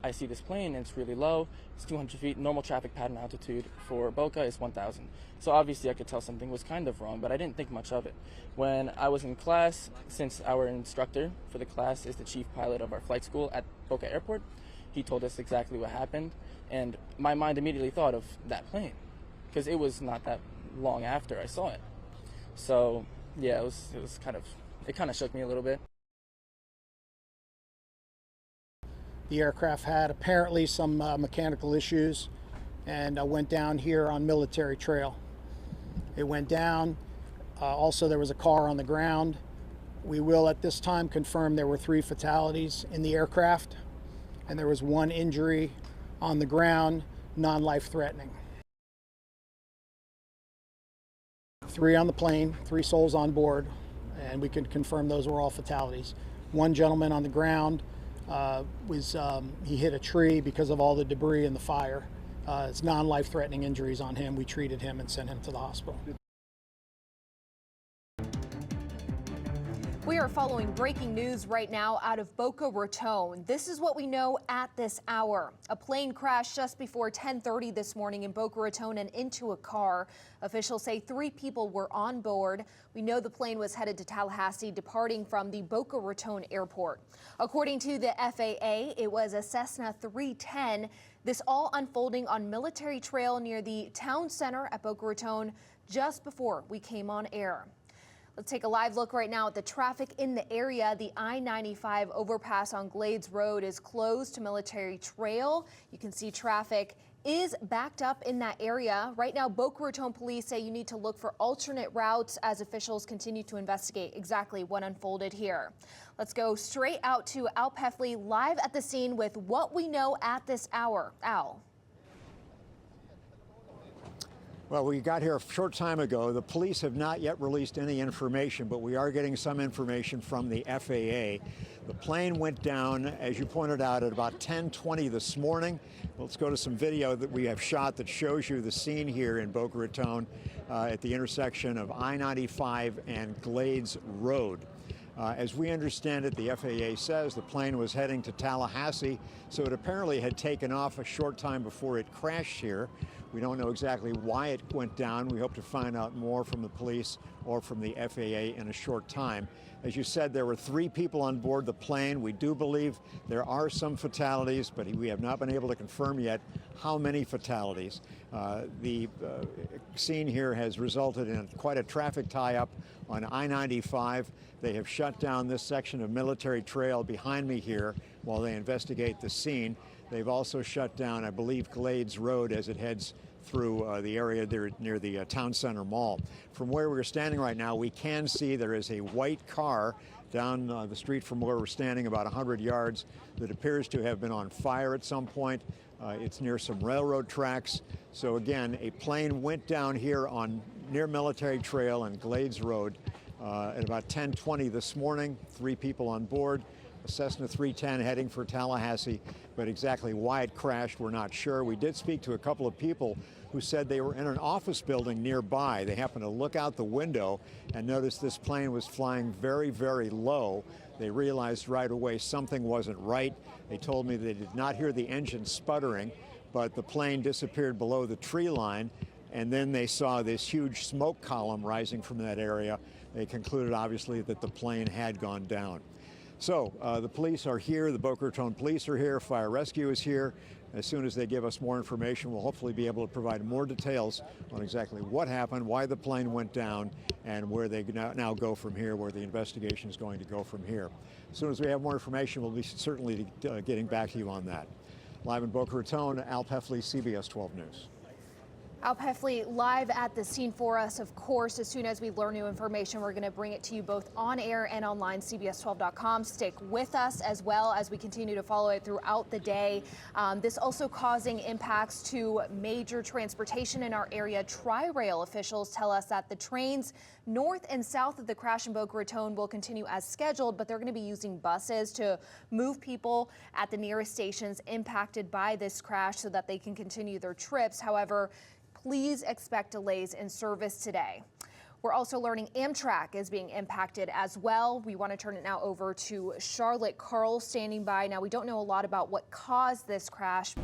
I see this plane and it's really low. It's 200 feet. Normal traffic pattern altitude for Boca is 1,000. So obviously I could tell something was kind of wrong, but I didn't think much of it. When I was in class, since our instructor for the class is the chief pilot of our flight school at Boca Airport, he told us exactly what happened, and my mind immediately thought of that plane because it was not that long after I saw it. So yeah, it kind of shook me a little bit. The aircraft had apparently some mechanical issues and went down here on Military Trail. It went down. Also, there was a car on the ground. We will at this time confirm there were 3 fatalities in the aircraft, and there was 1 injury on the ground, non-life-threatening. 3 on the plane, 3 souls on board, and we can confirm those were all fatalities. 1 gentleman on the ground he hit a tree because of all the debris and the fire. It's non-life-threatening injuries on him. We treated him and sent him to the hospital. We are following breaking news right now out of Boca Raton. This is what we know at this hour. A plane crashed just before 10:30 this morning in Boca Raton and into a car. Officials say 3 people were on board. We know the plane was headed to Tallahassee, departing from the Boca Raton airport. According to the FAA, it was a Cessna 310. This all unfolding on Military Trail near the town center at Boca Raton just before we came on air. Let's take a live look right now at the traffic in the area. The I-95 overpass on Glades Road is closed to Military Trail. You can see traffic is backed up in that area. Right now, Boca Raton police say you need to look for alternate routes as officials continue to investigate exactly what unfolded here. Let's go straight out to Al Peffley live at the scene with what we know at this hour. Al. Well, we got here a short time ago. The police have not yet released any information, but we are getting some information from the FAA. The plane went down, as you pointed out, at about 10:20 this morning. Let's go to some video that we have shot that shows you the scene here in Boca Raton at the intersection of I-95 and Glades Road. As we understand it, the FAA says the plane was heading to Tallahassee, so it apparently had taken off a short time before it crashed here. We don't know exactly why it went down. We hope to find out more from the police or from the FAA in a short time. As you said, there were 3 people on board the plane. We do believe there are some fatalities, but we have not been able to confirm yet how many fatalities. The scene here has resulted in quite a traffic tie-up on I-95. They have shut down this section of Military Trail behind me here while they investigate the scene. They've also shut down, I believe, Glades Road as it heads through the area there near the Town Center Mall. From where we're standing right now, we can see there is a white car down the street from where we're standing about 100 yards that appears to have been on fire at some point. It's near some railroad tracks. So again, a plane went down here near Military Trail and Glades Road at about 10:20 this morning. 3 people on board. A Cessna 310 heading for Tallahassee, but exactly why it crashed, we're not sure. We did speak to a couple of people who said they were in an office building nearby. They happened to look out the window and noticed this plane was flying very, very low. They realized right away something wasn't right. They told me they did not hear the engine sputtering, but the plane disappeared below the tree line, and then they saw this huge smoke column rising from that area. They concluded, obviously, that the plane had gone down. So the police are here, the Boca Raton police are here, fire rescue is here. As soon as they give us more information, we'll hopefully be able to provide more details on exactly what happened, why the plane went down, and where they now go from here, where the investigation is going to go from here. As soon as we have more information, we'll be certainly getting back to you on that. Live in Boca Raton, Al Peffley, CBS 12 News. Al Peffley live at the scene for us. Of course, as soon as we learn new information, we're going to bring it to you both on air and online, CBS12.com. Stick with us as well as we continue to follow it throughout the day. This also causing impacts to major transportation in our area. Tri-Rail officials tell us that the trains north and south of the crash in Boca Raton will continue as scheduled, but they're going to be using buses to move people at the nearest stations impacted by this crash so that they can continue their trips. However, please expect delays in service today. We're also learning Amtrak is being impacted as well. We want to turn it now over to Charlotte. Carl standing by. Now, we don't know a lot about what caused this crash.